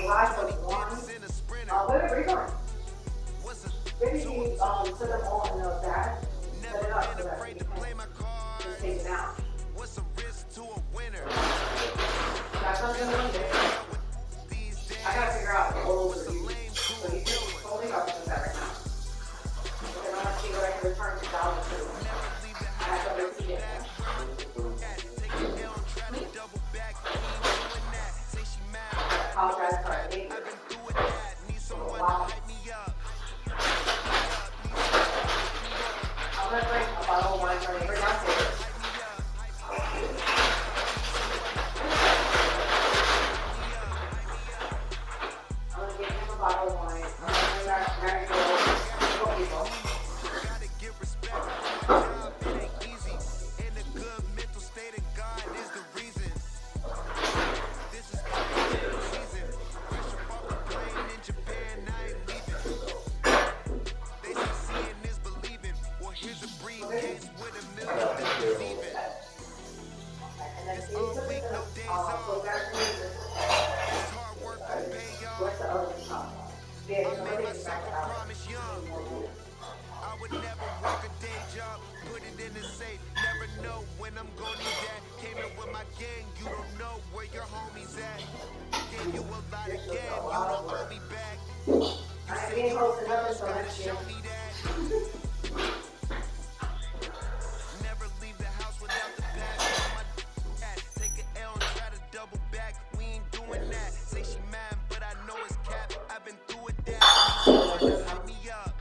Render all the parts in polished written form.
July was one. Where are you going? Maybe you set them all in a bag, set it up so that you can just take it out. That's something Monday. I gotta figure out the old for you. So you can only talk about that right now. Because I want to see what I can return to dollar to. I have to repeat it. I apologize for our neighbor. Wow. I'm gonna drink a bottle of wine for neighbor downstairs. I'm gonna give him a bottle of wine. I'm gonna bring back Mary Jo for people. What's the other top? Yeah, somebody can back it out. I would never work a day job, put it in the safe, never know when I'm gonna need that. Came in with my gang, you don't know where your homies at. Gave you a lot of game, you don't hold me back. I ain't hosting nothing so next year. Show me that. Never leave the house without the pass. Take an L and try to double back. We ain't doing that. Say she mad, but I know it's cap. I've been through it. That hype me up.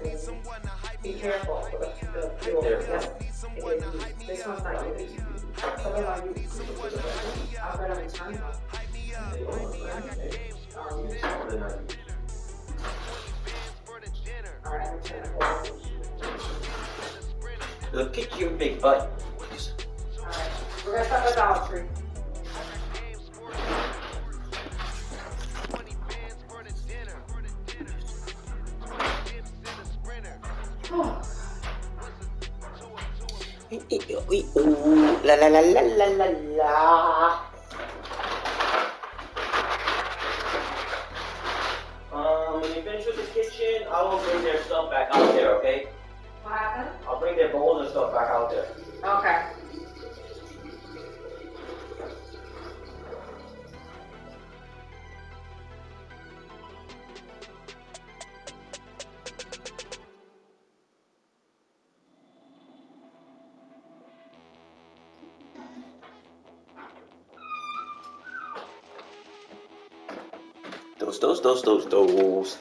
Need someone to hype Be me careful up. with the fuel. Yes. Need someone to hype me This one's up. not you. Some of our Need someone to hype me I'll up. go to the time. Hype me up. I got game for the dinner. All right. Look at your big butt. All right. We're gonna start with Dollar Tree. Ooh, la la la la la la la. When you finish with the kitchen, I will bring their stuff back out there, okay? What happened? I'll bring their bowls and stuff back out there. Okay. Those.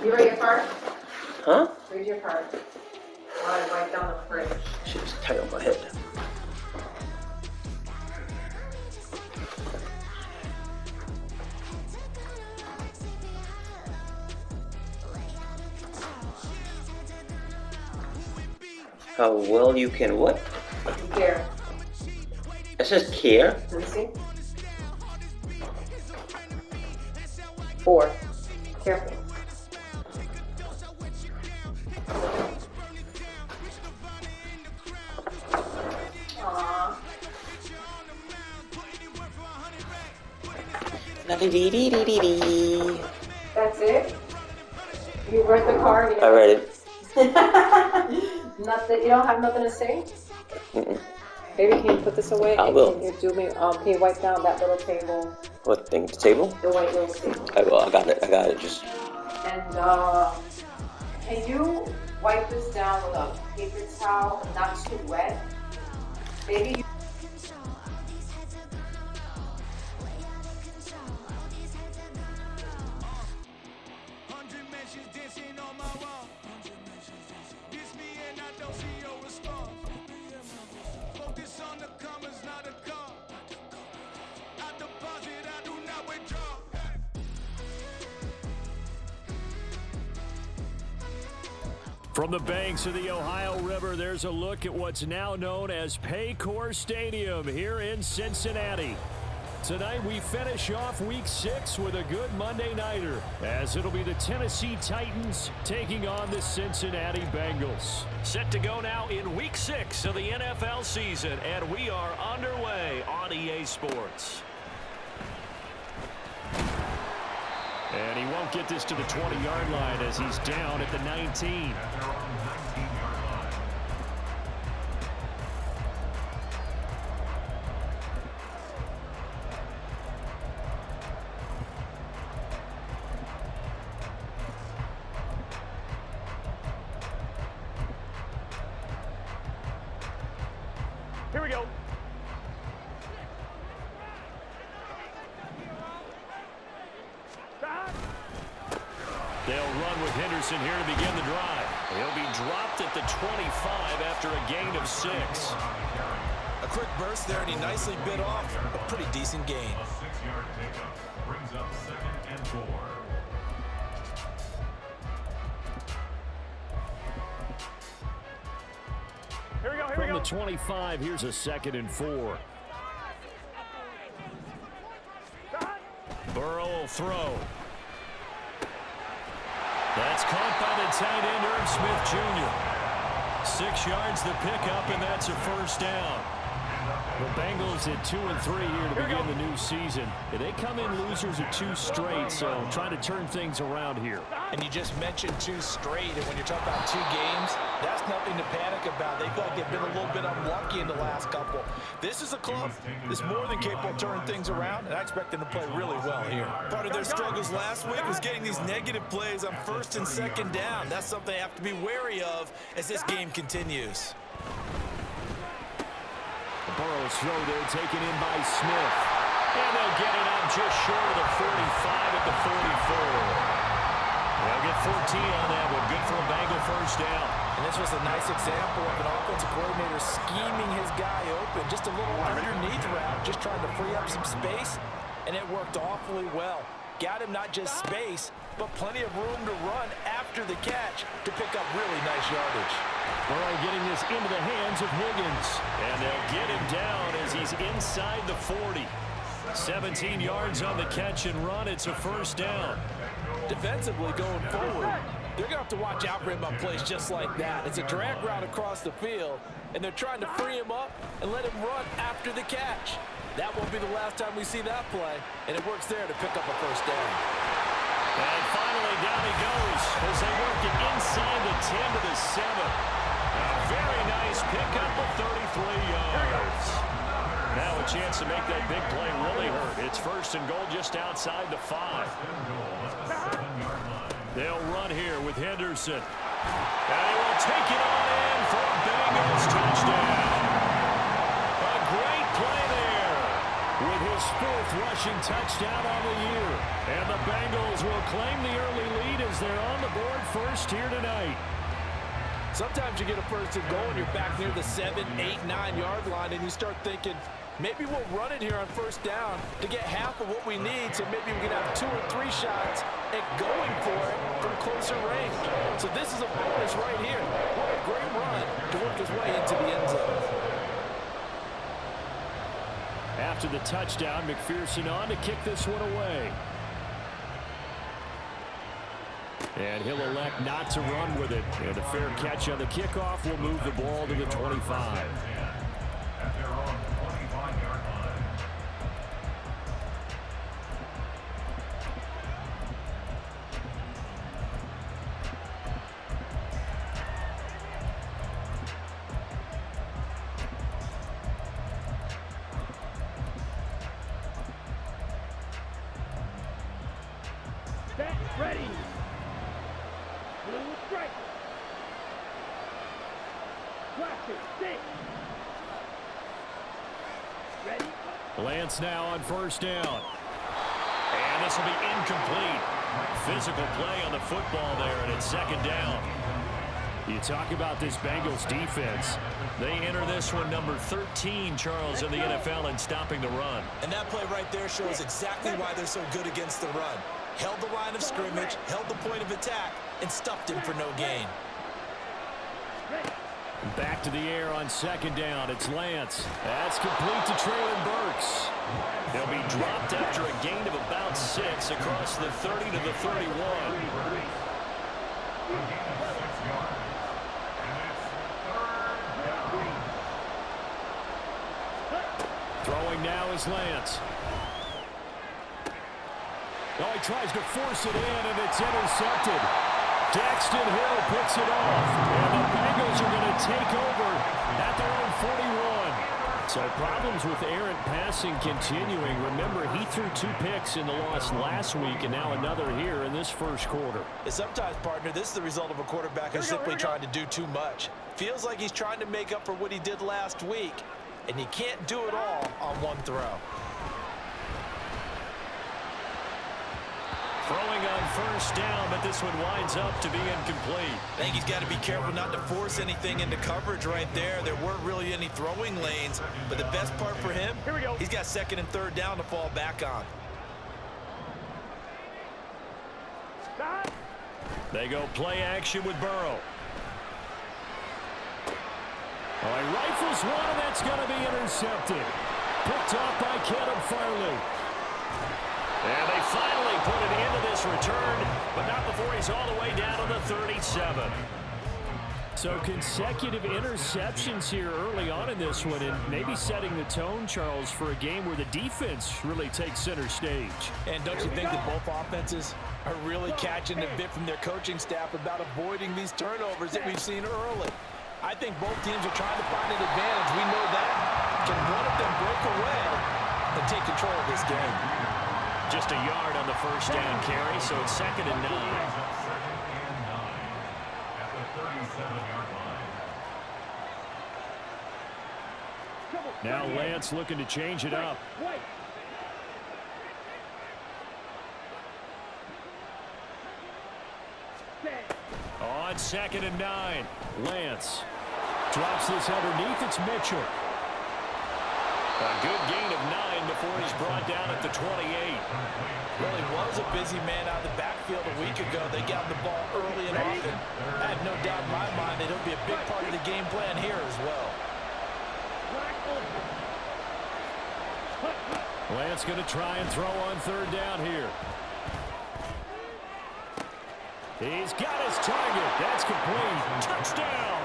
You read your card? Huh? Read your card. While I wipe down the fridge. Shit is tight on my head. How well you can what? Care. It says care. Let me see. 4. Careful. Aww. That's it? You read the card? I read it. Nothing. You don't have nothing to say? Mm-mm. Baby, can you put this away? I will. Can you do me? Can you wipe down that little table? What thing? The table? The white little table. I will. I got it. Just. And can you wipe this down with a paper towel, not too wet? Maybe. From the banks of the Ohio River, there's a look at what's now known as Paycor Stadium here in Cincinnati. Tonight we finish off Week 6 with a good Monday nighter, as it'll be the Tennessee Titans taking on the Cincinnati Bengals. Set to go now in Week 6 of the NFL season, and we are underway on EA Sports. And he won't get this to the 20-yard line as he's down at the 19. Here we go. They'll run with Henderson here to begin the drive. He'll be dropped at the 25 after a gain of 6. A quick burst there, and he nicely bit off a pretty decent gain. A 6-yard pickup brings up 2nd and 4. Here we go, here From we go. the 25, here's a 2nd and 4. Burrow will throw. That's caught by the tight end, Irv Smith Jr. 6 yards the pickup, and that's a first down. The Bengals at 2-3 here to begin the new season. They come in losers of 2 straight, so trying to turn things around here. And you just mentioned 2 straight, and when you're talking about 2 games, that's nothing to panic about. They feel like they've been a little bit unlucky in the last couple. This is a club that's more than capable of turning things around, and I expect them to play really well here. Part of their struggles last week was getting these negative plays on 1st and 2nd down. That's something they have to be wary of as this game continues. Burrow's throw there taken in by Smith. And they'll get it out just short of the 45 at the 44. They'll get 14 on that one. Good for a Bengal first down. And this was a nice example of an offensive coordinator scheming his guy open. Just a little underneath route, just trying to free up some space. And it worked awfully well. Got him not just space, but plenty of room to run after the catch to pick up really nice yardage. Burrow getting this into the hands of Higgins. And they'll get him down as he's inside the 40. 17 yards on the catch and run. It's a first down. Defensively going forward, they're going to have to watch out for him on plays just like that. It's a drag route across the field, and they're trying to free him up and let him run after the catch. That won't be the last time we see that play, and it works there to pick up a first down. And finally, down he goes as they work it inside the 10 to the 7. A very nice pickup of 33 yards. Now a chance to make that big play really hurt. It's 1st and goal just outside the 5. They'll run here with Henderson. And he will take it on in for a Bengals touchdown. A great play there with his 4th rushing touchdown on the year. And the Bengals will claim the early lead as they're on the board first here tonight. Sometimes you get a 1st and goal and you're back near the 7, 8, 9-yard line, and you start thinking, maybe we'll run it here on 1st down to get half of what we need, so maybe we can have 2 or 3 shots at going for it from closer range. So this is a bonus right here. What a great run to work his way into the end zone. After the touchdown, McPherson on to kick this one away. And he'll elect not to run with it. And a fair catch on the kickoff will move the ball to the 25. At their own 25-yard line. Set, ready. Blue strike. Classic, 6. Ready. Lance now on 1st down. And this will be incomplete. Physical play on the football there, and it's 2nd down. You talk about this Bengals defense. They enter this one number 13, Charles, in the NFL in stopping the run. And that play right there shows exactly why they're so good against the run. Held the line of scrimmage, held the point of attack, and stuffed him for no gain. Back to the air on 2nd down. It's Lance. That's complete to Traylon Burks. They'll be dropped after a gain of about 6 across the 30 to the 31. Throwing now is Lance. Oh, he tries to force it in, and it's intercepted. Daxton Hill picks it off, and the Bengals are going to take over at their own 41. So problems with errant passing continuing. Remember, he threw 2 picks in the loss last week, and now another here in this first quarter. And sometimes, partner, this is the result of a quarterback who's simply trying to do too much. Feels like he's trying to make up for what he did last week, and he can't do it all on one throw. Throwing on first down, but this one winds up to be incomplete. I think he's got to be careful not to force anything into coverage right there. There weren't really any throwing lanes, but the best part for him, he's got 2nd and 3rd down to fall back on. Stop. They go play action with Burrow. Oh, he rifles one, and that's going to be intercepted. Picked off by Caleb Farley. And they finally put it into this return, but not before he's all the way down to the 37. So consecutive interceptions here early on in this one, and maybe setting the tone, Charles, for a game where the defense really takes center stage. And don't you think that both offenses are really catching a bit from their coaching staff about avoiding these turnovers that we've seen early? I think both teams are trying to find an advantage. We know that. Can one of them break away and take control of this game? Just a yard on the first down carry, so it's 2nd and 9. Second and 9 at the 37-yard line. Now Lance looking to change it up. Wait. On 2nd and 9, Lance drops this underneath. It's Mitchell. A good gain of 9 before he's brought down at the 28. Well, he was a busy man out of the backfield a week ago. They got the ball early and often. I have no doubt in my mind that he'll be a big part of the game plan here as well. Lance going to try and throw on 3rd down here. He's got his target. That's complete. Touchdown.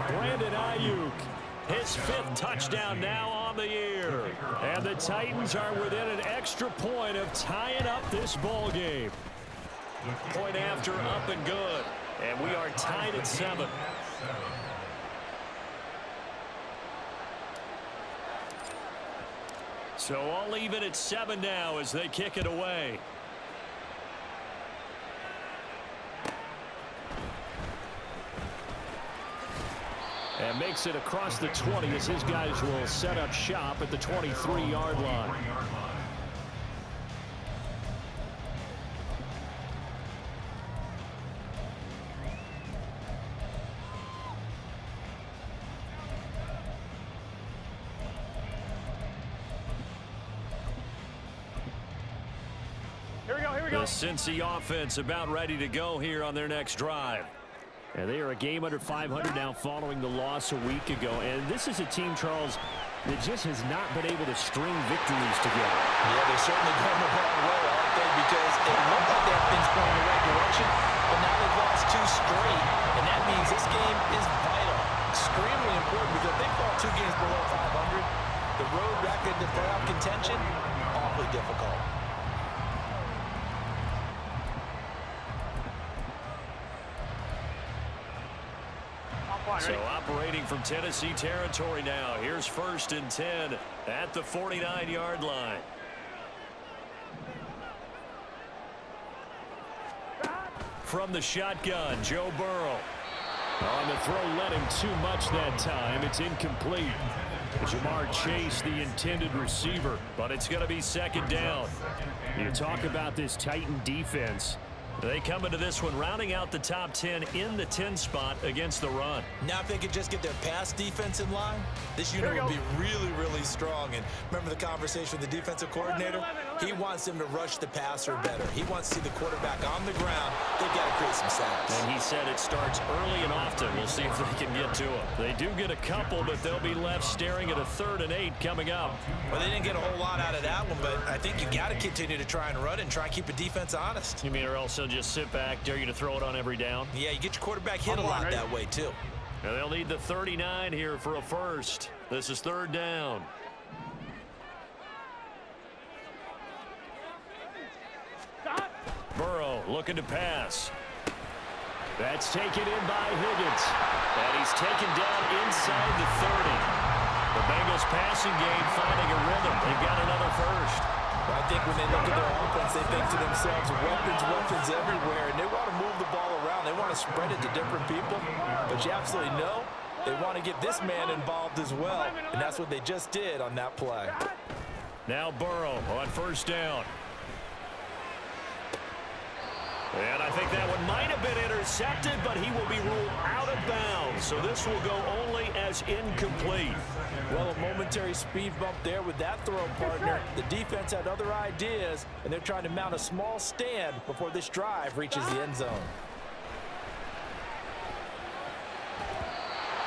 Brandon Ayuk. His 5th touchdown now on the year. And the Titans are within an extra point of tying up this ball game. Point after, up and good. And we are tied at 7. So all even at 7 now as they kick it away. And makes it across the 20 as his guys will set up shop at the 23-yard line. Here we go, here we go. The Cincy offense about ready to go here on their next drive. And they are a game under 500 now following the loss a week ago. And this is a team, Charles, that just has not been able to string victories together. Yeah, they're certainly going the wrong way, aren't they? Because it looked like that thing's going in the right direction, but now they've lost 2 straight. And that means this game is vital, extremely important, because if they fall 2 games below 500, the road record to playoff contention, awfully difficult. So operating from Tennessee territory now. Here's 1st and 10 at the 49-yard line. From the shotgun, Joe Burrow. On the throw, led him too much that time. It's incomplete. Jamar Chase, the intended receiver, but it's going to be 2nd down. You talk about this Titan defense. They come into this one rounding out the top 10 in the 10 spot against the run. Now if they could just get their pass defense in line, this unit will be really, really strong. And remember the conversation with the defensive coordinator? He wants them to rush the passer better. He wants to see the quarterback on the ground. They've got to create some sacks. And he said it starts early and often. We'll see if they can get to him. They do get a couple, but they'll be left staring at a 3rd and 8 coming up. Well, they didn't get a whole lot out of that one, but I think you got to continue to try and run and try and keep the defense honest. You mean or else they'll just sit back, dare you to throw it on every down? Yeah, you get your quarterback hit a lot that way, too. And they'll need the 39 here for a first. This is 3rd down. Burrow looking to pass. That's taken in by Higgins. And he's taken down inside the 30. The Bengals passing game finding a rhythm. They've got another first. Well, I think when they look at their offense, they think to themselves, weapons everywhere, and they want to move the ball around. They want to spread it to different people. But you absolutely know they want to get this man involved as well, and that's what they just did on that play. Now Burrow on first down. And I think that one might have been intercepted, but he will be ruled out of bounds. So this will go only as incomplete. Well, a momentary speed bump there with that throw, partner. The defense had other ideas, and they're trying to mount a small stand before this drive reaches the end zone.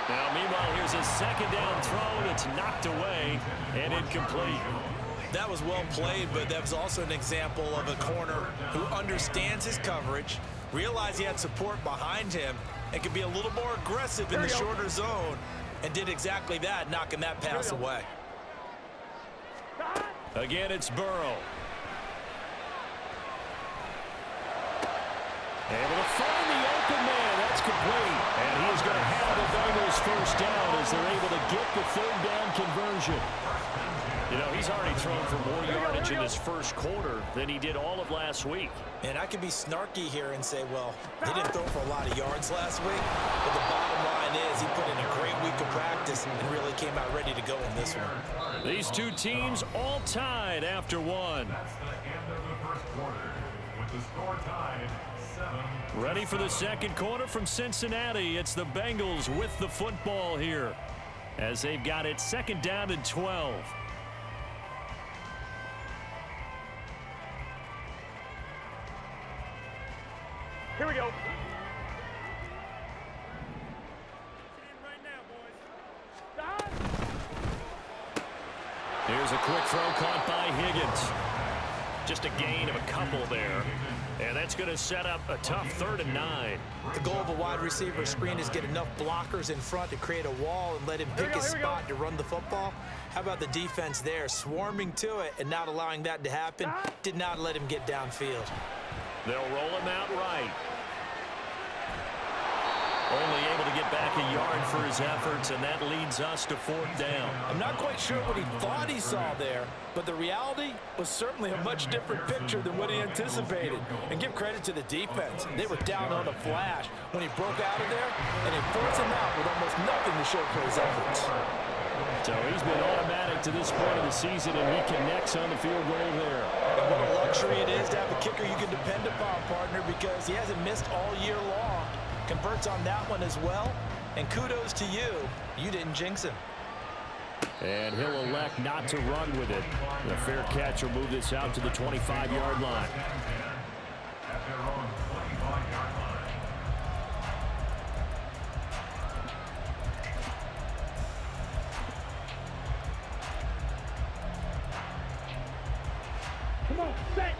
Now, meanwhile, here's a second down throw that's knocked away and incomplete. That was well played, but that was also an example of a corner who understands his coverage, realized he had support behind him, and could be a little more aggressive in the shorter zone, and did exactly that, knocking that pass away. Again, it's Burrow. Able to find the open man. That's complete. And he is going to have the Bengals first down as they're able to get the third down conversion. You know, he's already thrown for more yardage in his first quarter than he did all of last week. And I could be snarky here and say, well, he didn't throw for a lot of yards last week. But the bottom line is he put in a great week of practice and really came out ready to go in this one. These two teams all tied after one. That's the end of the first quarter, with the score tied 7. Ready for the second quarter from Cincinnati. It's the Bengals with the football here as they've got it second down and 12. Here we go. Here's a quick throw caught by Higgins. Just a gain of a couple there. And that's going to set up a tough 3rd and 9. The goal of a wide receiver screen is get enough blockers in front to create a wall and let him pick his spot to run the football. How about the defense there, swarming to it and not allowing that to happen? Did not let him get downfield. They'll roll him out right. Only able to get back a yard for his efforts, and that leads us to 4th down. I'm not quite sure what he thought he saw there, but the reality was certainly a much different picture than what he anticipated. And give credit to the defense. They were down on a flash when he broke out of there, and they forced him out with almost nothing to show for his efforts. So he's been automatic to this point of the season, and he connects on the field goal there. And what a luxury it is to have a kicker you can depend upon, partner, because he hasn't missed all year long. Converts on that one as well, and kudos to you. You didn't jinx him. And he'll elect not to run with it. The fair catch will move this out to the 25-yard line. At their own 25-yard line.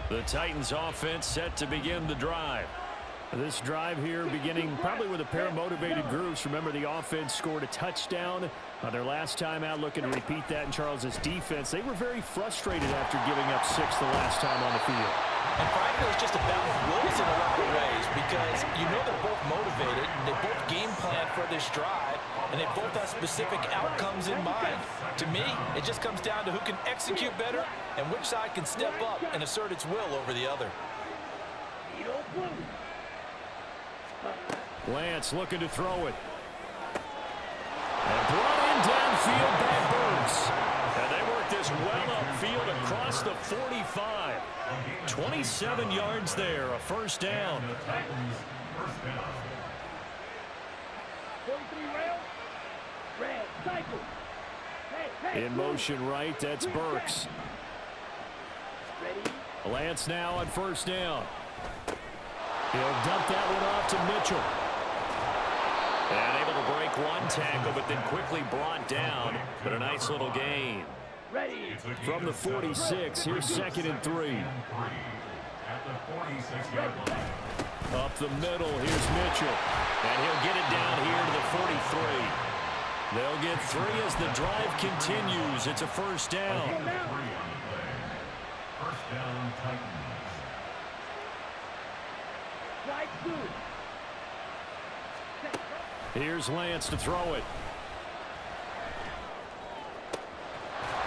The Titans offense set to begin the drive. This drive here beginning probably with a pair of motivated groups. Remember, the offense scored a touchdown on their last time out, looking to repeat that in Charles's defense. They were very frustrated after giving up 6 the last time on the field. And frankly, it's just a battle of wills in a lot of ways because you know they're both motivated, they both game plan for this drive, and they both have specific outcomes in mind. To me, it just comes down to who can execute better and which side can step up and assert its will over the other. Lance looking to throw it. And brought in downfield by Burks. And they work this well upfield across the 45. 27 yards there, a first down. In motion right, that's Burks. Lance now on first down. He'll dump that one off to Mitchell. And able to break one tackle, but then quickly brought down. But a nice little gain. From the 46, here's 2nd and 3. At the 46-yard line. Up the middle, here's Mitchell. And he'll get it down here to the 43. They'll get 3 as the drive continues. It's a first down. First down, Titans. Here's Lance to throw it.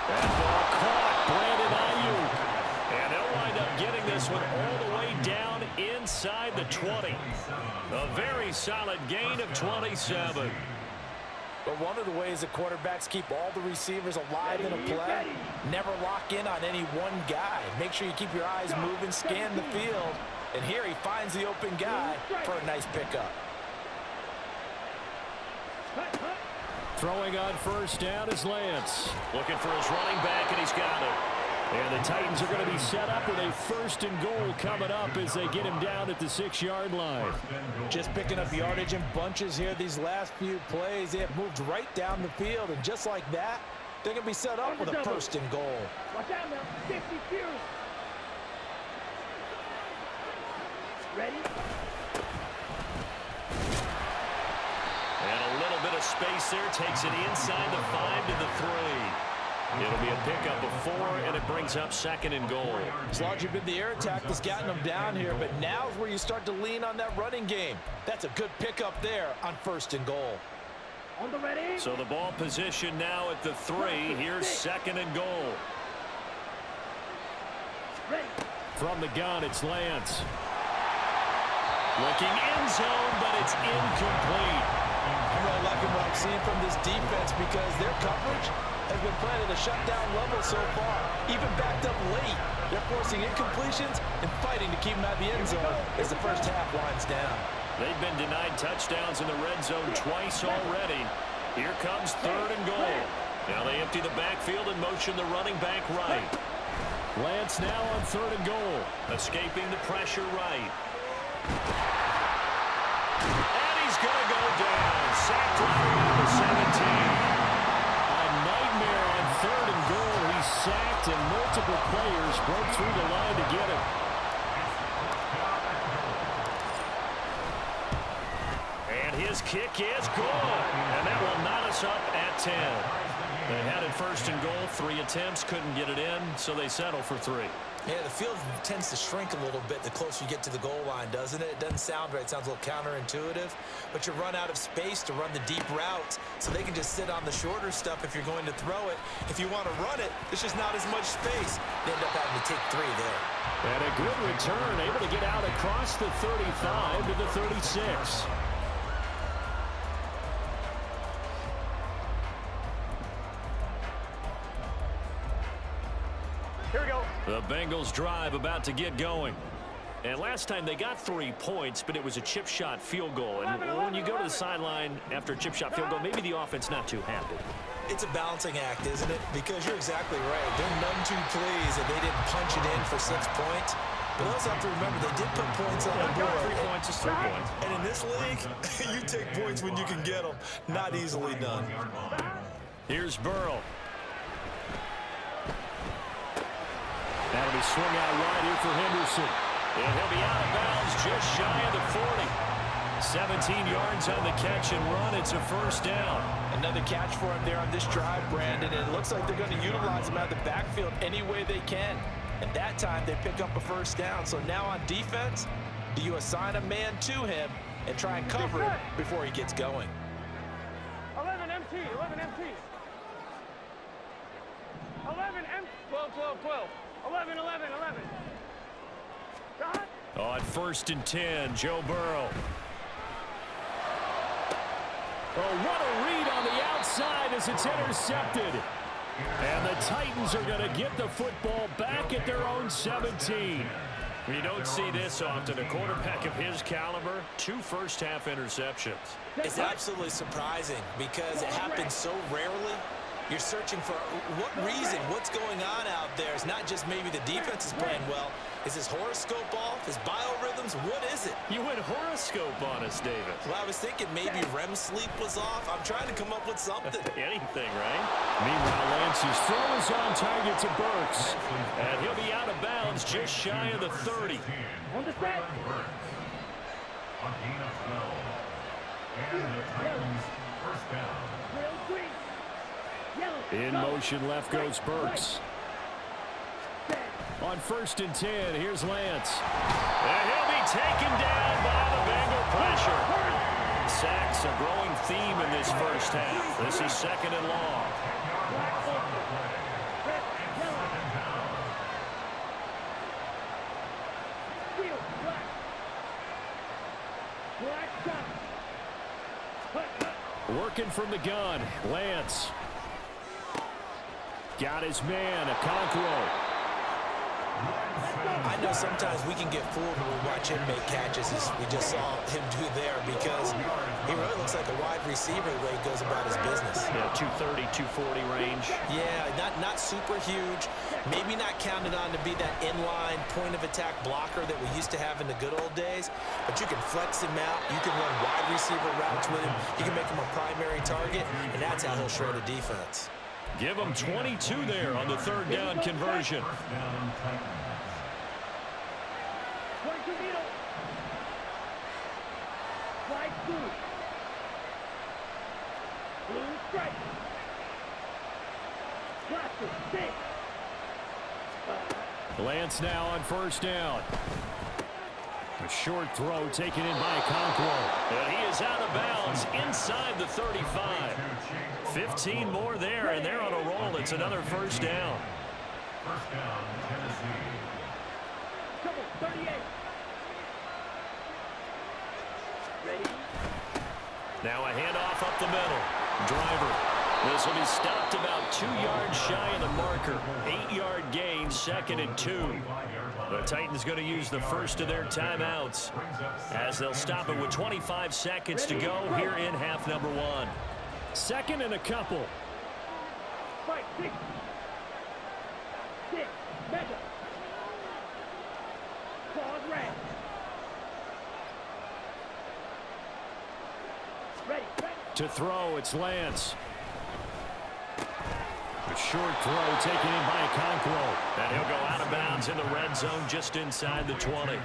That ball caught. Brandon Ayuk. And they'll wind up getting this one all the way down inside the 20. A very solid gain of 27. But one of the ways that quarterbacks keep all the receivers alive in a play, never lock in on any one guy. Make sure you keep your eyes moving, scan the field. And here he finds the open guy for a nice pickup. Throwing on first down is Lance. Looking for his running back, and he's got it. And the Titans are going to be set up with a 1st and goal coming up as they get him down at the 6-yard line. Just picking up yardage in bunches here these last few plays. They have moved right down the field, and just like that, they're going to be set up with a 1st and goal. Watch out now. 50 few. Ready? And a little bit of space there. Takes it inside the 5 to the 3. It'll be a pickup of 4, and it brings up 2nd and goal. It's largely been the air attack that's gotten them down here, but now's where you start to lean on that running game. That's a good pickup there on 1st and goal. On the ready. So the ball position now at the 3. Here's 2nd and goal. Ready. From the gun, it's Lance. Looking end zone, but it's incomplete. I'm really liking what I'm seeing from this defense because their coverage has been playing at a shutdown level so far. Even backed up late, they're forcing incompletions and fighting to keep them out of the end zone as the first half winds down. They've been denied touchdowns in the red zone twice already. Here comes 3rd and goal. Now they empty the backfield and motion the running back right. Lance now on 3rd and goal. Escaping the pressure right. And he's going to go down. Sacked right around the 17. A nightmare on 3rd and goal. He's sacked, and multiple players broke through the line to get him. And his kick is good. And that will knot us up at 10. They had it 1st and goal. 3 attempts, couldn't get it in, so they settle for 3. Yeah, the field tends to shrink a little bit the closer you get to the goal line, doesn't it? It doesn't sound right. It sounds a little counterintuitive. But you run out of space to run the deep routes, so they can just sit on the shorter stuff if you're going to throw it. If you want to run it, there's just not as much space. They end up having to take 3 there. And a good return, able to get out across the 35 to the 36. Here we go. The Bengals drive about to get going. And last time they got 3 points, but it was a chip shot field goal. And when you go to the sideline after a chip shot field goal, maybe the offense not too happy. It's a balancing act, isn't it? Because you're exactly right. They're none too pleased that they didn't punch it in for 6 points. But also have to remember, they did put points on the board. 3 points is 3 points. And in this league, you take points when you can get them. Not easily done. Here's Burrow. That'll be swung out wide here for Henderson. And he'll be out of bounds just shy of the 40. 17 yards on the catch and run. It's a 1st down. Another catch for him there on this drive, Brandon. And it looks like they're going to utilize him out of the backfield any way they can. And that time, they pick up a 1st down. So now on defense, do you assign a man to him and try and cover him before he gets going? 11 MT. 11 MT. 11 M. 12, 12, 12. 11, 11, 11. On 1st and 10, Joe Burrow. Oh, what a read on the outside as it's intercepted. And the Titans are going to get the football back at their own 17. You don't see this often. A quarterback of his caliber, 2 first-half interceptions. It's absolutely surprising because it happens so rarely. You're searching for what reason, what's going on out there. It's not just maybe the defense is playing well. Is his horoscope off? His biorhythms? What is it? You went horoscope on us, David. Well, I was thinking maybe REM sleep was off. I'm trying to come up with something. Anything, right? Meanwhile, Lance's throw is on target to Burks. And he'll be out of bounds just shy of the 30. On the set. A gain of 12. And the Titans 1st down. In motion, left goes Burks. On 1st and 10, here's Lance. And he'll be taken down by the Bengal pressure. Sacks a growing theme in this first half. This is second and long. Working from the gun, Lance. Got his man, Okonkwo. I know sometimes we can get fooled when we watch him make catches, as we just saw him do there, because he really looks like a wide receiver the way he goes about his business. Yeah, 230, 240 range. Yeah, not super huge. Maybe not counted on to be that inline point-of-attack blocker that we used to have in the good old days, but you can flex him out. You can run wide receiver routes with him. You can make him a primary target, and that's how he'll shred a defense. Give him 22 there on the third down conversion. Lance now on first down. A short throw taken in by Okonkwo. And he is out of bounds inside the 35. 15 more there, and they're on a roll. It's another first down. First down, Tennessee. 38. Ready? Now a handoff up the middle. Driver. This will be stopped about 2 yards shy of the marker. 8-yard gain, 2nd and 2. The Titans going to use the first of their timeouts as they'll stop it with 25 seconds to go here in half number 1. 2nd and a couple. Fight, 6. 6. Mega. Pause, red. Ready. To throw, it's Lance. A short throw taken in by Okonkwo. And he'll go out of bounds in the red zone just inside the 20.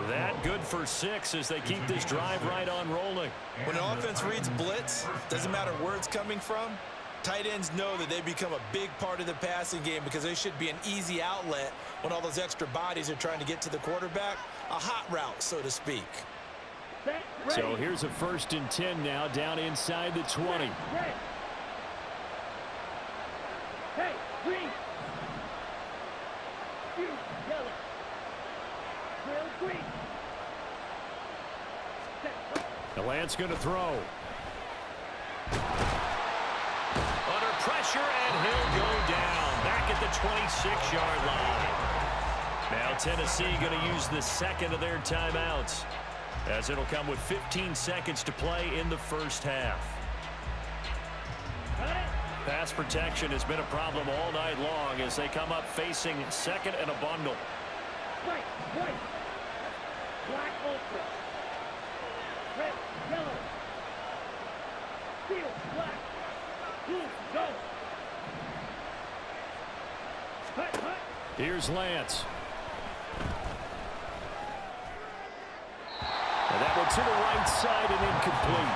That good for 6 as they keep this drive right on rolling. When an offense reads blitz, doesn't matter where it's coming from, tight ends know that they become a big part of the passing game because they should be an easy outlet when all those extra bodies are trying to get to the quarterback. A hot route, so to speak. So here's a 1st and 10 now down inside the 20. Hey, green. You, yellow. Real green. The Lance going to throw. Under pressure, and he'll go down. Back at the 26-yard line. Now Tennessee going to use the 2nd of their timeouts, as it'll come with 15 seconds to play in the first half. Pass protection has been a problem all night long as they come up facing 2nd and a bundle. White, white. Black ultra. Red, yellow. Steel, black. Blue, go. Hut, hut. Here's Lance. And that one to the right side and incomplete.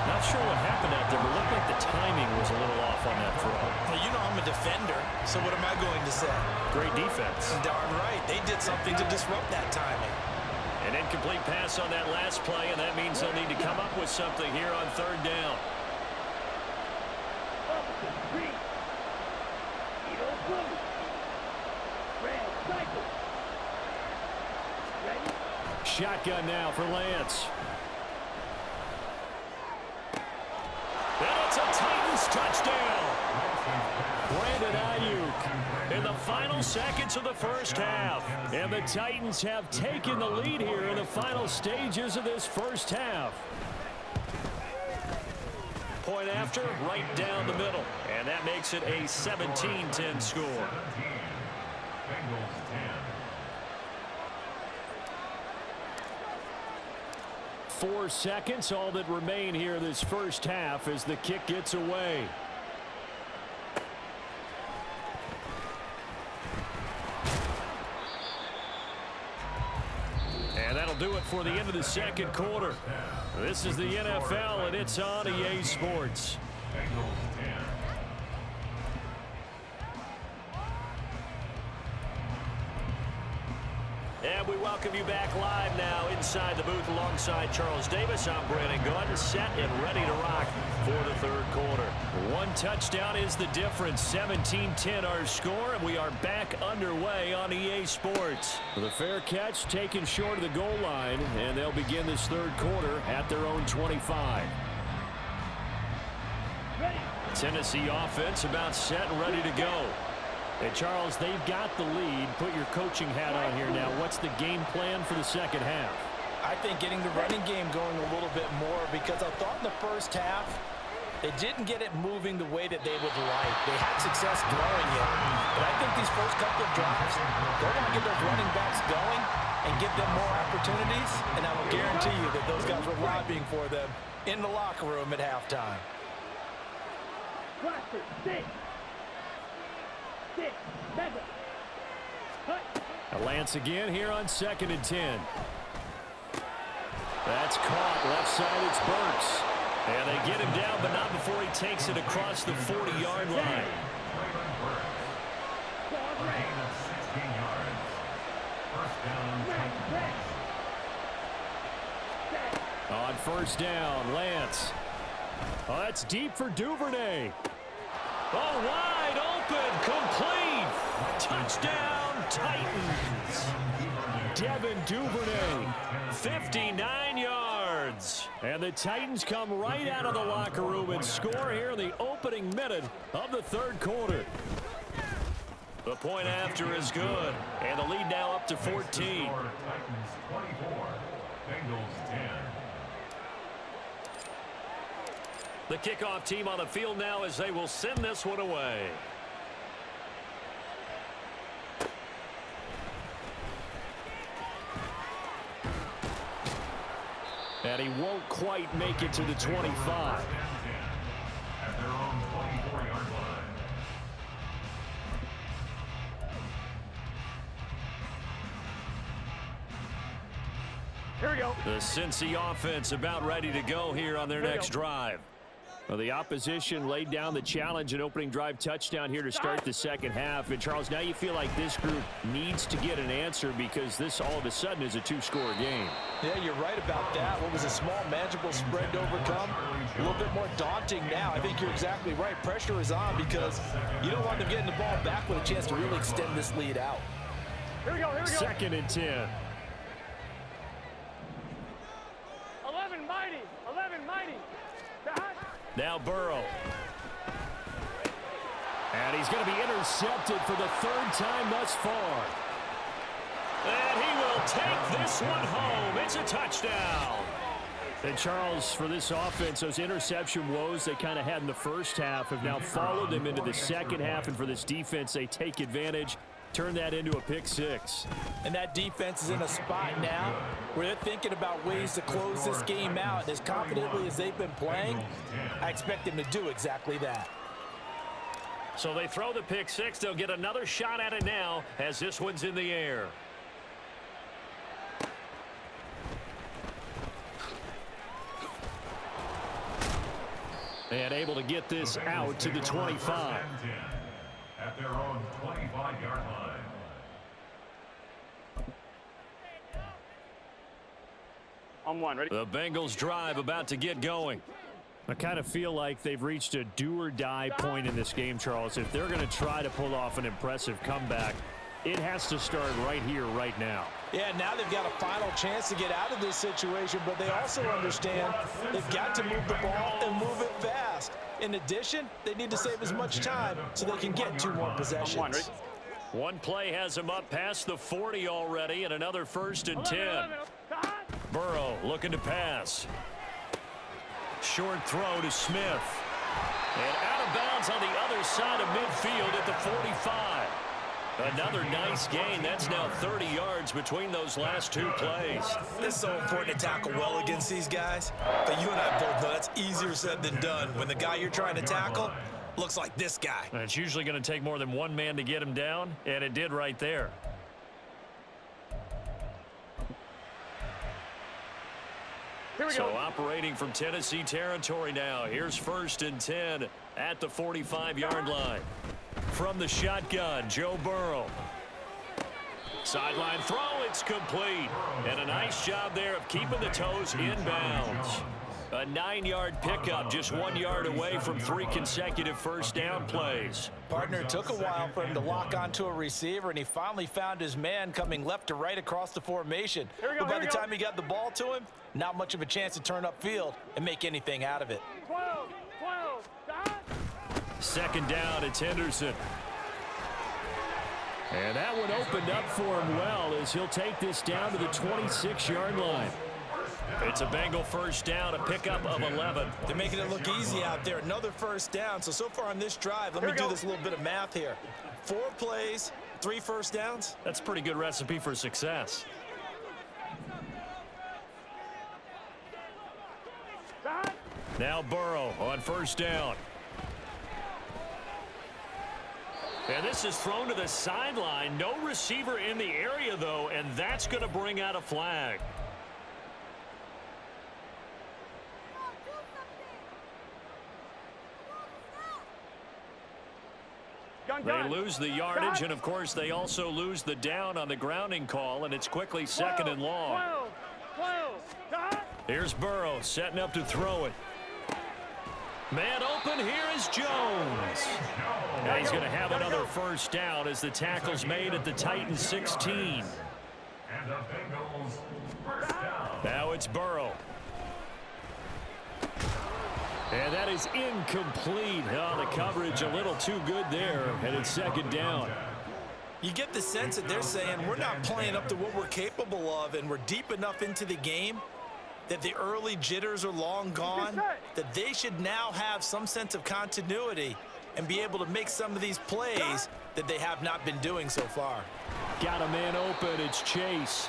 Not sure what happened out there, but it looked like the timing was a little off on that throw. Well, you know I'm a defender, so what am I going to say? Great defense. Darn right. They did something to disrupt that timing. An incomplete pass on that last play, and that means they'll need to come up with something here on 3rd down. Opposite, green. Eagle, blue. Red, cycle. Ready? Shotgun now for Lance. And it's a Titans touchdown. Brandon Ayuk in the final seconds of the first half. And the Titans have taken the lead here in the final stages of this first half. Point after, right down the middle. And that makes it a 17-10 score. Bengals 10. 4 seconds, all that remain here this first half as the kick gets away. And that'll do it for the end of the second quarter. This is the NFL, and it's on EA Sports. Bengals 10. And we welcome you back live now inside the booth alongside Charles Davis. I'm Brandon Gordon, set and ready to rock for the third quarter. One touchdown is the difference. 17-10 our score, and we are back underway on EA Sports. The fair catch taken short of the goal line, and they'll begin this third quarter at their own 25. Tennessee offense about set and ready to go. And Charles, they've got the lead. Put your coaching hat on here now. What's the game plan for the second half? I think getting the running game going a little bit more, because I thought in the first half they didn't get it moving the way that they would like. They had success throwing it. But I think these first couple of drives, they're going to get those running backs going and give them more opportunities. And I will guarantee you that those guys were lobbying for them in the locker room at halftime. Lance again here on 2nd and 10. That's caught. Left side, it's Burks. And they get him down, but not before he takes it across the 40-yard line. On first down, Lance. Oh, that's deep for Duvernay. Oh, wide open, complete. Touchdown, Titans. Devin Duvernay, 59 yards. And the Titans come right out of the locker room and score here in the opening minute of the third quarter. The point after is good, and the lead now up to 14. Titans 24, Bengals 10. The kickoff team on the field now as they will send this one away. And he won't quite make it to the 25. At their own 24-yard line. Here we go. The Cincy offense about ready to go here on their next drive. Well, the opposition laid down the challenge and opening drive touchdown here to start the second half. And, Charles, now you feel like this group needs to get an answer because this all of a sudden is a two-score game. Yeah, you're right about that. What was a small, manageable spread to overcome, a little bit more daunting now. I think you're exactly right. Pressure is on because you don't want them getting the ball back with a chance to really extend this lead out. Here we go, here we go. 2nd and 10. 11 mighty, 11 mighty. Now Burrow. And he's going to be intercepted for the third time thus far. And he will take this one home. It's a touchdown. And, Charles, for this offense, those interception woes they kind of had in the first half have now followed them into the second half. And for this defense, they take advantage, turn that into a pick six. And that defense is in a spot now where they're thinking about ways to close this game out. As confidently as they've been playing, I expect them to do exactly that. So they throw the pick six. They'll get another shot at it now as this one's in the air. And able to get this out to the 25. At their own 25-yard line. On one, ready? The Bengals drive about to get going. I kind of feel like they've reached a do-or-die point in this game, Charles. If they're going to try to pull off an impressive comeback, it has to start right here, right now. Yeah, now they've got a final chance to get out of this situation, but they also understand they've got to move the ball and move it fast. In addition, they need to save as much time so they can get 2 more possessions. One play has him up past the 40 already, and another 1st and 10. Burrow looking to pass. Short throw to Smith. And out of bounds on the other side of midfield at the 45. Another nice gain. That's now 30 yards between those last 2 plays. It's so important to tackle well against these guys. But you and I both know that's easier said than done. When the guy you're trying to tackle looks like this guy. And it's usually going to take more than one man to get him down, and it did right there. Here we So go. operating from Tennessee territory now. Here's 1st and 10 at the 45-yard line. From the shotgun, Joe Burrow. Sideline throw, it's complete. And a nice job there of keeping the toes inbounds. A 9-yard pickup, just 1 yard away from 3 consecutive first down plays. Partner, it took a while for him to lock onto a receiver, and he finally found his man coming left to right across the formation. But by the time he got the ball to him, not much of a chance to turn upfield and make anything out of it. 12, dot. Second down, it's Henderson. And that one opened up for him well as he'll take this down to the 26-yard line. It's a Bengal first down, a pickup of 11. They're making it look easy out there. Another first down. So far on this drive, let me do this little bit of math here. 4 plays, 3 first downs. That's a pretty good recipe for success. Now Burrow on first down. And this is thrown to the sideline. No receiver in the area, though, and that's going to bring out a flag. They lose the yardage, and, of course, they also lose the down on the grounding call, and it's quickly second and long. Here's Burrow setting up to throw it. Man open, here is Jones. And he's going to have another first down as the tackle's made at the Titans 16. And the Bengals first down. Now it's Burrow. And that is incomplete. Oh, the coverage a little too good there, and it's second down. You get the sense that they're saying we're not playing up to what we're capable of, and we're deep enough into the game that the early jitters are long gone, that they should now have some sense of continuity and be able to make some of these plays that they have not been doing so far. Got a man open, it's Chase.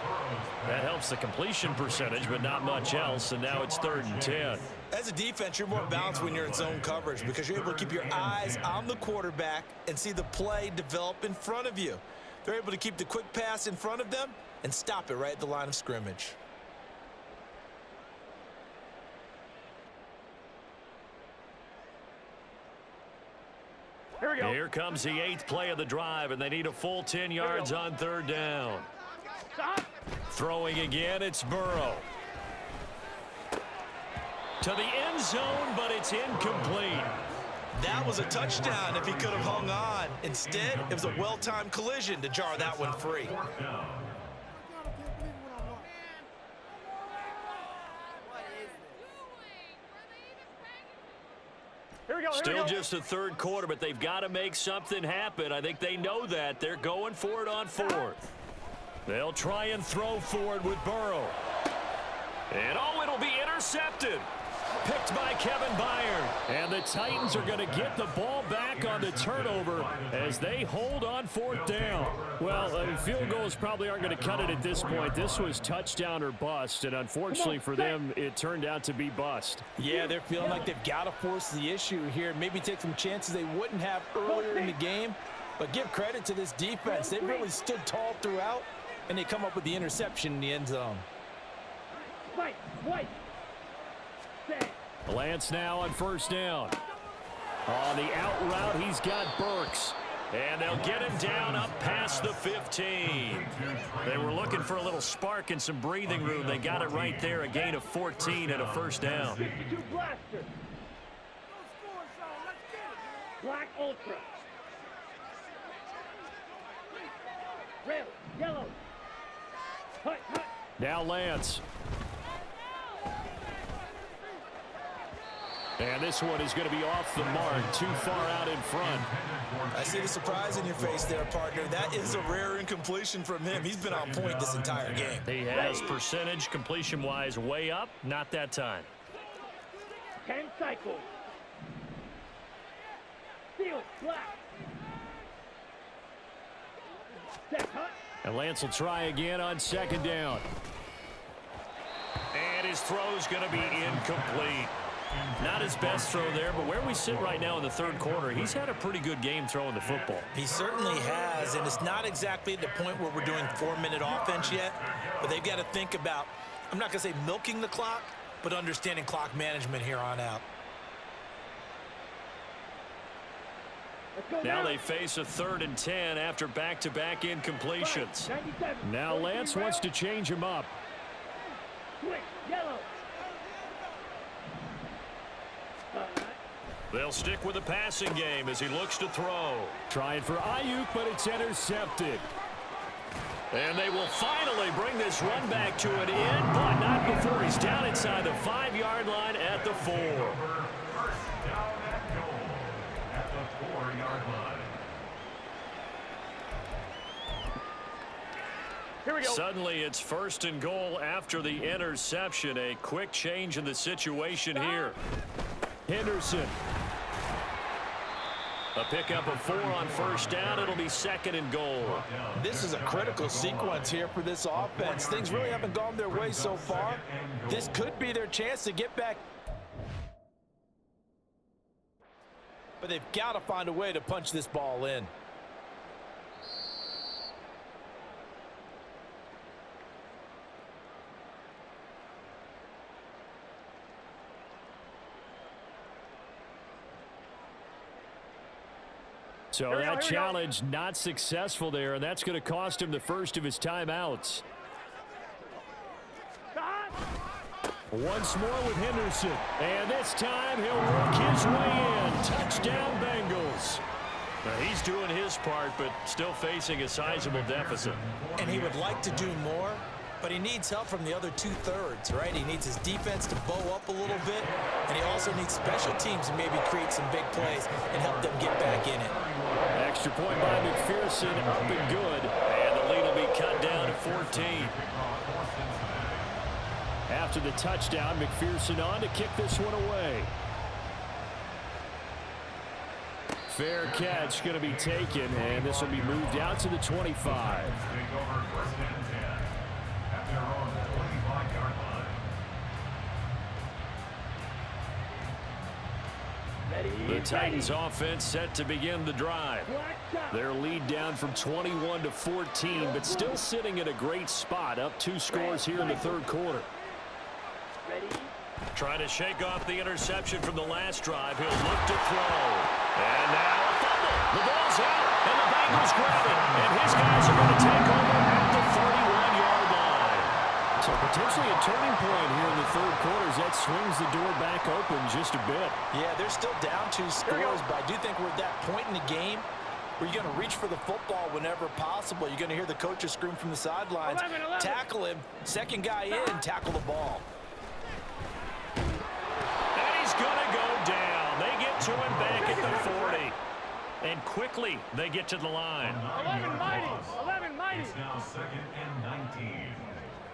That helps the completion percentage, but not much else, and now it's 3rd and 10. As a defense, you're more balanced when you're in zone coverage because you're able to keep your eyes on the quarterback and see the play develop in front of you. They're able to keep the quick pass in front of them and stop it right at the line of scrimmage. Here we go. Here comes the 8th play of the drive, and they need a full 10 yards on 3rd down. Stop. Throwing again, it's Burrow. To the end zone, but it's incomplete. That was a touchdown if he could have hung on. Instead, it was a well-timed collision to jar that one free. Still just the 3rd quarter, but they've got to make something happen. I think they know that. They're going for it on 4th. They'll try and throw for it with Burrow. And, oh, it'll be intercepted. Picked by Kevin Byard. And the Titans are going to get the ball back on the turnover as they hold on 4th down. Well, field goals probably aren't going to cut it at this point. This was touchdown or bust, and unfortunately for them, it turned out to be bust. Yeah, they're feeling like they've got to force the issue here. Maybe take some chances they wouldn't have earlier in the game. But give credit to this defense. They've really stood tall throughout, and they come up with the interception in the end zone. Lance now on 1st down. On the out route, he's got Burks. And they'll get him down up past the 15. They were looking for a little spark and some breathing room. They got it right there, a gain of 14 and a first down. Black Ultra. Red, yellow. Hut, hut. Now Lance. And this one is going to be off the mark, too far out in front. I see the surprise in your face there, partner. That is a rare incompletion from him. He's been on point this entire game. He has percentage completion-wise way up, not that time. 10 cycles. Steel, black. Set, hut. And Lance will try again on 2nd down. And his throw's going to be incomplete. Not his best throw there, but where we sit right now in the 3rd quarter, he's had a pretty good game throwing the football. He certainly has, and it's not exactly at the point where we're doing 4-minute offense yet, but they've got to think about, I'm not going to say milking the clock, but understanding clock management here on out. Now they face a 3rd and 10 after back-to-back incompletions. Now Lance wants to change him up. They'll stick with the passing game as he looks to throw. Trying for Ayuk, but it's intercepted. And they will finally bring this run back to an end, but not before he's down inside the 5-yard line at the 4. First down and goal at the 4-yard line. Here we go. Suddenly it's 1st and goal after the interception. A quick change in the situation here. Henderson. A pickup of 4 on 1st down. It'll be 2nd and goal. This is a critical sequence here for this offense. Things really haven't gone their way so far. This could be their chance to get back. But they've got to find a way to punch this ball in. So that challenge not successful there, and that's going to cost him the first of his timeouts. Once more with Henderson, and this time he'll work his way in. Touchdown Bengals. Now he's doing his part, but still facing a sizable deficit. And he would like to do more, but he needs help from the other 2/3, right? He needs his defense to bow up a little bit, and he also needs special teams to maybe create some big plays and help them get back in it. Extra point by McPherson, up and good, and the lead will be cut down to 14. After the touchdown, McPherson on to kick this one away. Fair catch going to be taken, and this will be moved out to the 25. The Titans offense set to begin the drive. Their lead down from 21 to 14, but still sitting at a great spot, up 2 scores here in the 3rd quarter. Trying to shake off the interception from the last drive. He'll look to throw. And now a fumble. The ball's out, and the Bengals grab it. And his guys are going to take over at the 31-yard line. So potentially a turning point here in the 3rd quarter as that swings the door back open just a bit. Yeah, they're still down 2 scores, but I do think we're at that point in the game where you're going to reach for the football whenever possible. You're going to hear the coaches scream from the sidelines. 11. Tackle him. Second guy in, tackle the ball. And he's going to go down. They get to him back at the 40. And quickly they get to the line. 11 mighty. 11 mighty. It's now 2nd and 19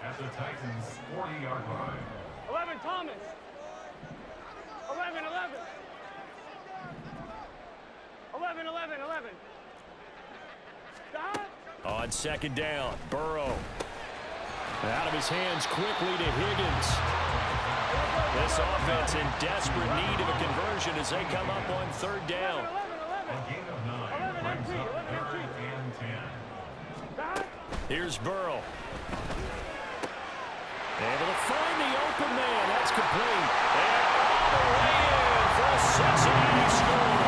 at the Titans' 40-yard line. 11 Thomas. 11. 11. Stop. On 2nd down, Burrow. Out of his hands quickly to Higgins. This offense in desperate need of a conversion as they come up on 3rd down. A gain of 9 brings up 3rd and 10. Here's Burrow. Able to find the open man. That's complete. And all the way in for a Cincinnati score.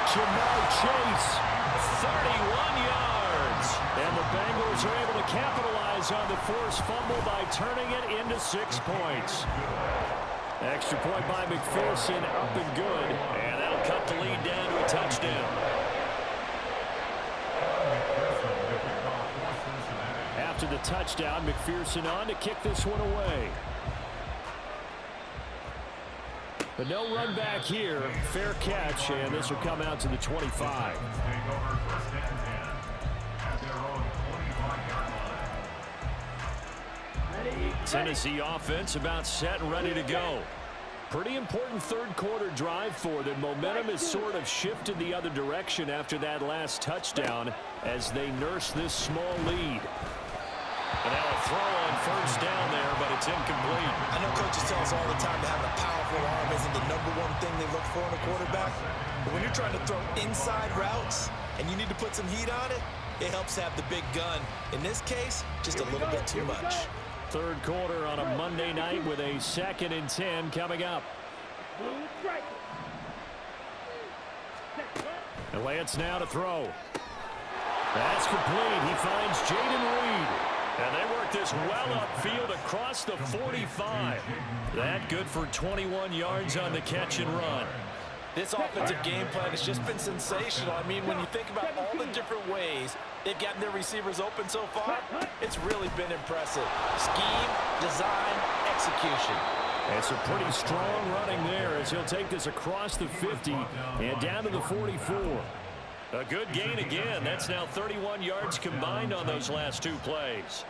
Jamar Chase, 31 yards. And the Bengals are able to capitalize on the forced fumble by turning it into 6 points. Extra point by McPherson, up and good. And that'll cut the lead down to a touchdown. After the touchdown, McPherson on to kick this one away. But no run back here. Fair catch, and this will come out to the 25. Tennessee offense about set and ready to go. Pretty important 3rd quarter drive for them. Momentum has sort of shifted the other direction after that last touchdown as they nurse this small lead. And now a throw on 1st down there, but it's incomplete. I know coaches tell us all the time that having a powerful arm isn't the #1 thing they look for in a quarterback. But when you're trying to throw inside routes and you need to put some heat on it, it helps have the big gun. In this case, just a little bit too much. 3rd quarter on a Monday night with a 2nd and 10 coming up. And Lance now to throw. That's complete. He finds Jaden Reed. And they work this well upfield across the 45. That good for 21 yards on the catch and run. This offensive game plan has just been sensational. I mean, when you think about all the different ways they've gotten their receivers open so far, it's really been impressive. Scheme, design, execution. It's a pretty strong running there as he'll take this across the 50 and down to the 44. A good gain again. That's now 31 yards combined on those last two plays.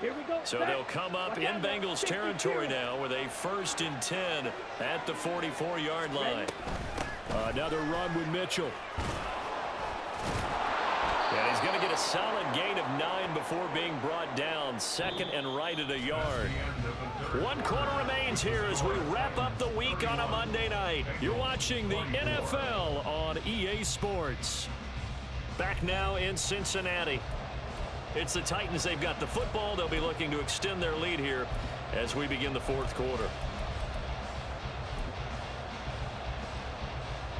Here we go. So they'll come up in Bengals territory now with a 1st and 10 at the 44-yard line. Another run with Mitchell. And he's going to get a solid gain of 9 before being brought down. 2nd and right at a yard. 1 quarter remains here as we wrap up the week on a Monday night. You're watching the NFL on EA Sports. Back now in Cincinnati. It's the Titans. They've got the football. They'll be looking to extend their lead here as we begin the 4th quarter.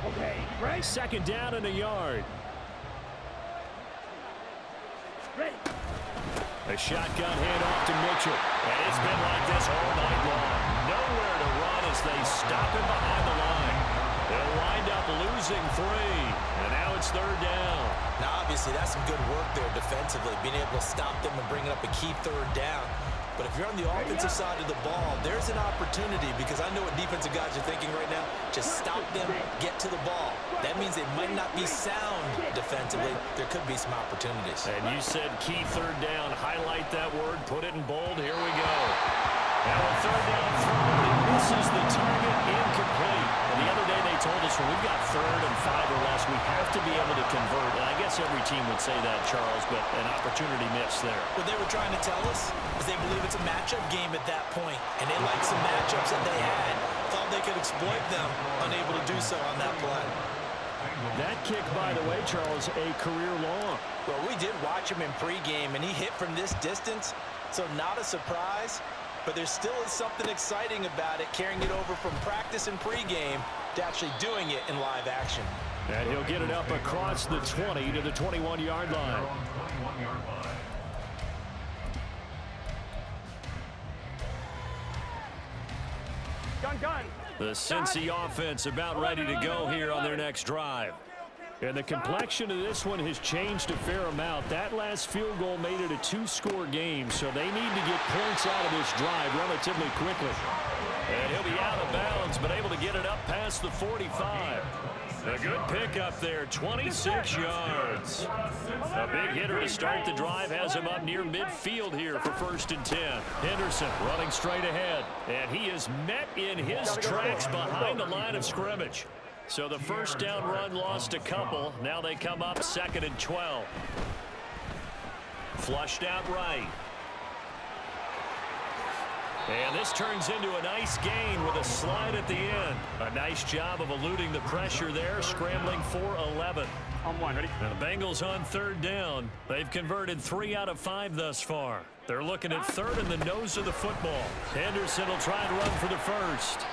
Okay, right. 2nd down and a yard. Ready. A shotgun handoff to Mitchell. And it's been like this all night long. Nowhere to run as they stop him behind the line. They'll wind up losing 3. And now it's 3rd down. Now, obviously, that's some good work there defensively, being able to stop them and bringing up a key 3rd down. But if you're on the offensive side of the ball, there's an opportunity, because I know what defensive guys are thinking right now. Just stop them, get to the ball. That means they might not be sound defensively. There could be some opportunities. And you said key 3rd down. Highlight that word. Put it in bold. Here we go. Now a 3rd down throw. It misses the target. Incomplete. And the other day they told us when we've got 3rd and 5 or less, we have to be able to convert. And I guess every team would say that, Charles, but an opportunity missed there. What they were trying to tell us is they believe it's a matchup game at that point, and they liked some matchups that they had. Thought they could exploit them, unable to do so on that play. That kick, by the way, Charles, a career long. Well, we did watch him in pregame, and he hit from this distance, so not a surprise. But there still is something exciting about it, carrying it over from practice and pregame to actually doing it in live action. And he'll get it up across the 20 to the 21-yard line. Gun. The Cincy offense about ready to go here on their next drive. And the complexion of this one has changed a fair amount. That last field goal made it a 2-score game, so they need to get points out of this drive relatively quickly. And he'll be out of bounds, but able to get it up past the 45. A good pickup there, 26 yards. A big hitter to start the drive has him up near midfield here for 1st and 10. Henderson running straight ahead, and he is met in his tracks behind the line of scrimmage. So the 1st down run lost a couple. Now they come up 2nd and 12. Flushed out right. And this turns into a nice gain with a slide at the end. A nice job of eluding the pressure there, scrambling for 11. On 1, ready? Now the Bengals on 3rd down. They've converted 3 out of 5 thus far. They're looking at 3rd in the nose of the football. Henderson will try and run for the 1st.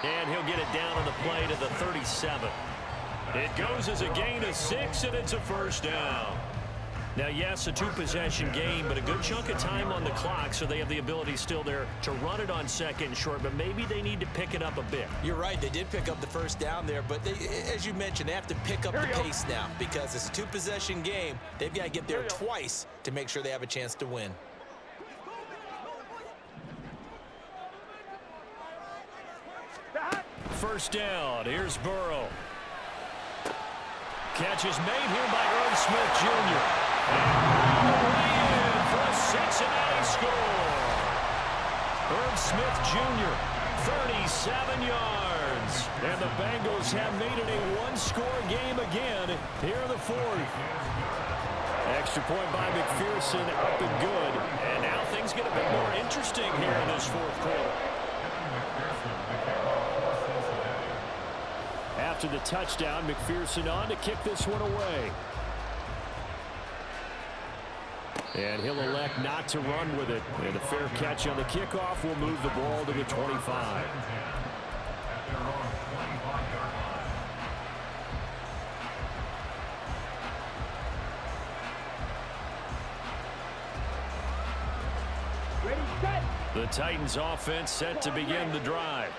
And he'll get it down on the play to the 37. It goes as a gain of 6, and it's a 1st down. Now, yes, a 2-possession game, but a good chunk of time on the clock, so they have the ability still there to run it on 2nd and short, but maybe they need to pick it up a bit. You're right. They did pick up the 1st down there, but they, as you mentioned, they have to pick up the pace now because it's a 2-possession game. They've got to get there twice to make sure they have a chance to win. First down. Here's Burrow. Catch is made here by Irv Smith Jr. And way in for a Cincinnati score. Irv Smith Jr., 37 yards. And the Bengals have made it a 1-score game again here in the 4th. Extra point by McPherson, up and good. And now things get a bit more interesting here in this 4th quarter. After the touchdown, McPherson on to kick this one away. And he'll elect not to run with it. And a fair catch on the kickoff will move the ball to the 25. The Titans offense set to begin the drive.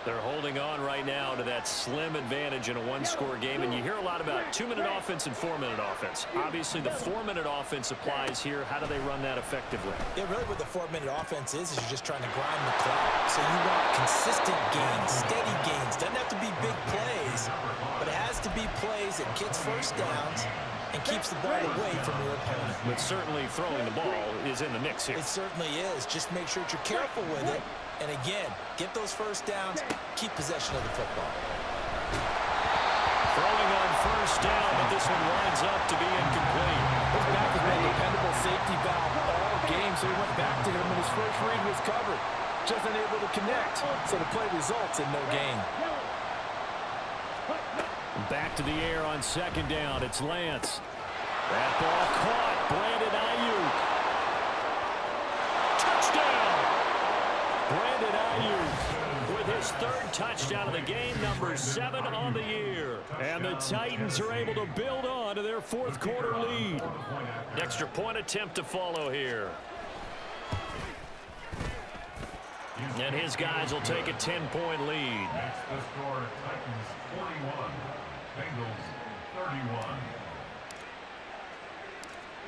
They're holding on right now to that slim advantage in a one-score game, and you hear a lot about 2-minute offense and 4-minute offense. Obviously, the 4-minute offense applies here. How do they run that effectively? Yeah, really what the 4-minute offense is you're just trying to grind the clock. So you want consistent gains, steady gains. Doesn't have to be big plays, but it has to be plays that gets first downs and keeps the ball away from your opponent. But certainly throwing the ball is in the mix here. It certainly is. Just make sure that you're careful with it. And again, get those first downs, keep possession of the football. Throwing on first down, but this one winds up to be incomplete. His back has been a dependable safety valve all game, so he went back to him, and his first read was covered. Just unable to connect, so the play results in no gain. Back to the air on second down. It's Lance. That ball caught. Brandon Ayuk. Touchdown! Brandon Ayuk with his third touchdown of the game, number 7 on the year. And the Titans are able to build on to their fourth quarter lead. Extra point attempt to follow here. And his guys will take a 10-point lead. That's the score. Titans 41, Bengals 31.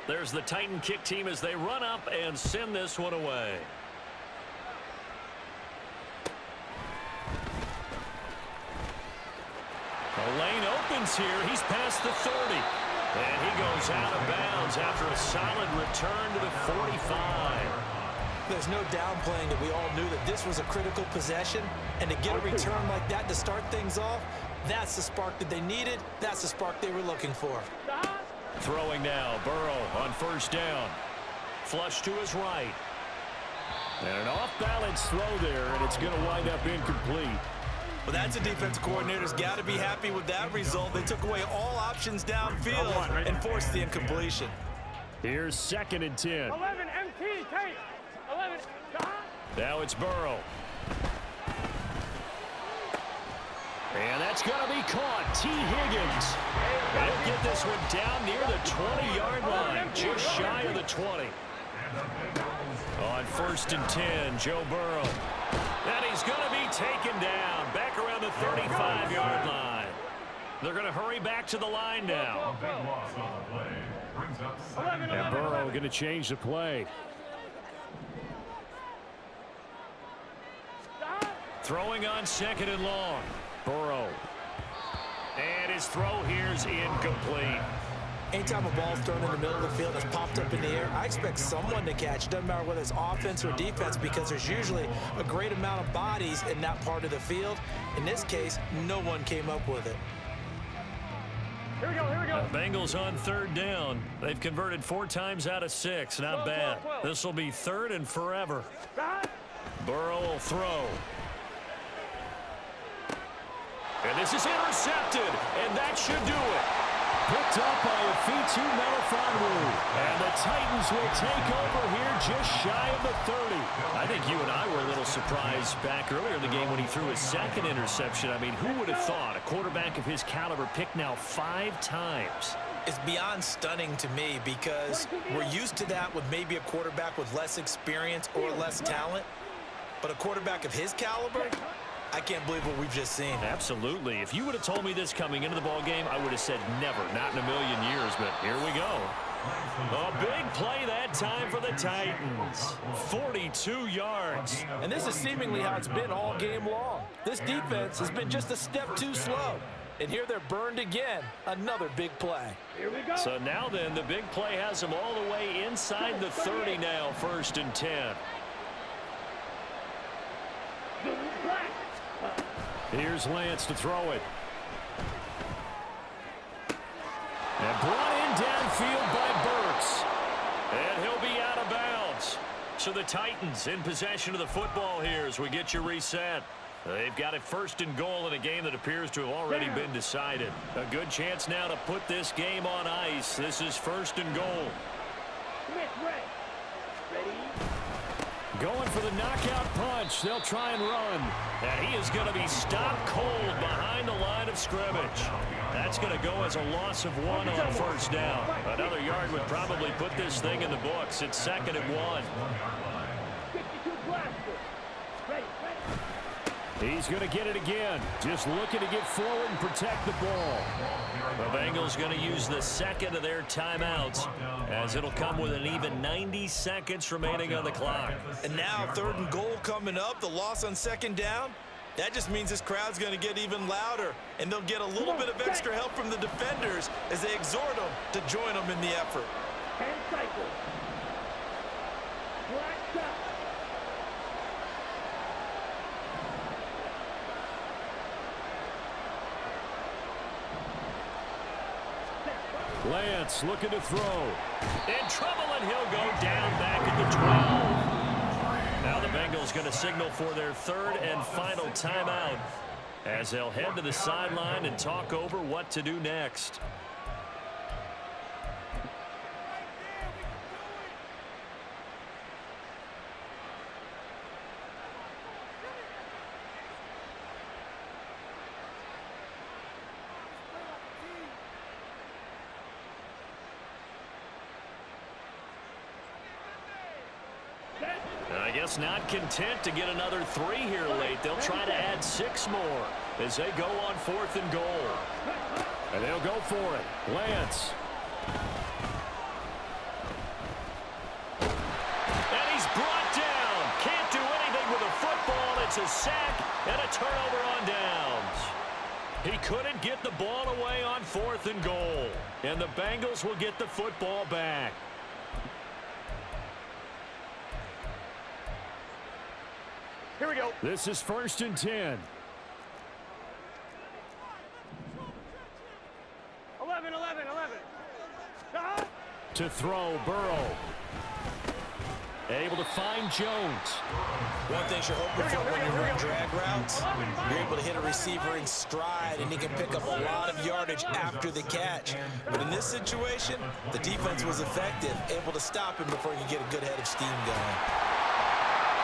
There's the Titan kick team as they run up and send this one away. The lane opens here. He's past the 30. And he goes out of bounds after a solid return to the 45. There's no downplaying that we all knew that this was a critical possession, and to get a return like that to start things off, that's the spark that they needed. That's the spark they were looking for. Throwing now, Burrow on first down. Flush to his right. And an off-balance throw there, and it's going to wind up incomplete. Well, that's a defensive coordinator's got to be happy with that result. They took away all options downfield and forced the incompletion. Here's 2nd and 10. 11 MT, Tate. 11. Now it's Burrow. And that's going to be caught. T. Higgins. And he'll get this one down near the 20-yard line, just shy of the 20. On 1st and 10, Joe Burrow. And he's going to be taken down back around the 35-yard line. They're going to hurry back to the line now. And Burrow going to change the play. Throwing on 2nd and long. Burrow. And his throw here is incomplete. Anytime a ball's thrown in the middle of the field and it's popped up in the air, I expect someone to catch. It doesn't matter whether it's offense or defense, because there's usually a great amount of bodies in that part of the field. In this case, no one came up with it. Here we go, here we go. The Bengals on 3rd down. They've converted 4 times out of 6. Not bad. This will be 3rd and forever. Burrow will throw. And this is intercepted, and that should do it. Picked up by a Fitu Melifonwu. And the Titans will take over here just shy of the 30. I think you and I were a little surprised back earlier in the game when he threw his 2nd interception. I mean, who would have thought a quarterback of his caliber picked now 5 times? It's beyond stunning to me, because we're used to that with maybe a quarterback with less experience or less talent. But a quarterback of his caliber, I can't believe what we've just seen. Absolutely. If you would have told me this coming into the ball game, I would have said never, not in a million years, but here we go. A big play that time for the Titans. 42 yards. And this is seemingly how it's been all game long. This defense has been just a step too slow. And here they're burned again. Another big play. Here we go. So now then, the big play has them all the way inside the 30 now, 1st and 10. Here's Lance to throw it. And brought in downfield by Burks. And he'll be out of bounds. So the Titans in possession of the football here as we get you reset. They've got it 1st and goal in a game that appears to have already been decided. A good chance now to put this game on ice. This is 1st and goal. Going for the knockout punch. They'll try and run. And he is going to be stopped cold behind the line of scrimmage. That's going to go as a loss of 1 on 1st down. Another yard would probably put this thing in the books. It's 2nd and 1. He's going to get it again. Just looking to get forward and protect the ball. The Bengals going to use the second of their timeouts, as it'll come with an even 90 seconds remaining on the clock. And now 3rd and goal coming up. The loss on 2nd down. That just means this crowd's going to get even louder, and they'll get a little bit of extra help from the defenders as they exhort them to join them in the effort. Hand cycle. Black shot. Lance looking to throw. In trouble, and he'll go down back at the 12. Now the Bengals going to signal for their 3rd and final timeout, as they'll head to the sideline and talk over what to do next. I guess not content to get another 3 here late. They'll try to add 6 more as they go on 4th and goal. And they'll go for it. Lance. And he's brought down. Can't do anything with a football. It's a sack and a turnover on downs. He couldn't get the ball away on 4th and goal. And the Bengals will get the football back. Here we go. This is 1st and 10. 11. To throw, Burrow. Able to find Jones. One thing you're hoping for when you run drag routes, you're able to hit a receiver in stride, and he can pick up a lot of yardage after the catch. But in this situation, the defense was effective, able to stop him before he could get a good head of steam going.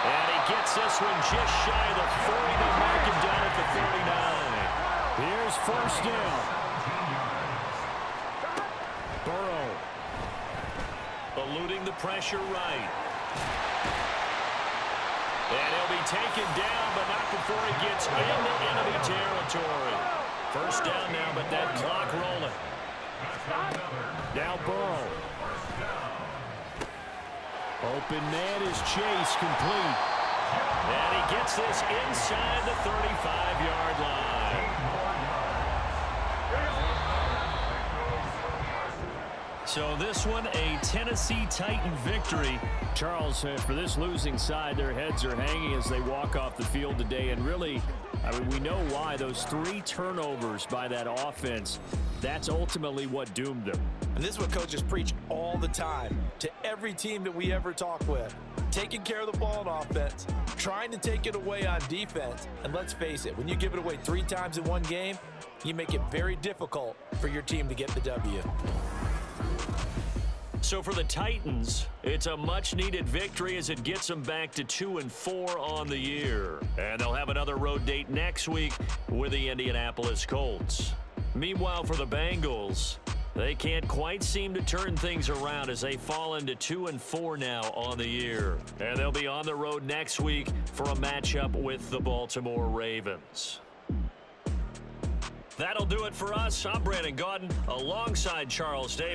And he gets this one just shy of the 40 to mark him down at the 39. Here's 1st down. Burrow. Eluding the pressure right. And he'll be taken down, but not before he gets into enemy territory. 1st down now, but that clock rolling. Now Burrow. Open man is Chase, complete. And he gets this inside the 35-yard line. So this one, a Tennessee Titan victory. Charles, for this losing side, their heads are hanging as they walk off the field today. And really, I mean, we know why. Those 3 turnovers by that offense, that's ultimately what doomed them. And this is what coaches preach all the time to every team that we ever talk with. Taking care of the ball on offense, trying to take it away on defense. And let's face it, when you give it away 3 times in one game, you make it very difficult for your team to get the W. So for the Titans, it's a much-needed victory as it gets them back to 2-4 on the year. And they'll have another road date next week with the Indianapolis Colts. Meanwhile, for the Bengals, they can't quite seem to turn things around as they fall into 2-4 now on the year. And they'll be on the road next week for a matchup with the Baltimore Ravens. That'll do it for us. I'm Brandon Gaudin alongside Charles Davis.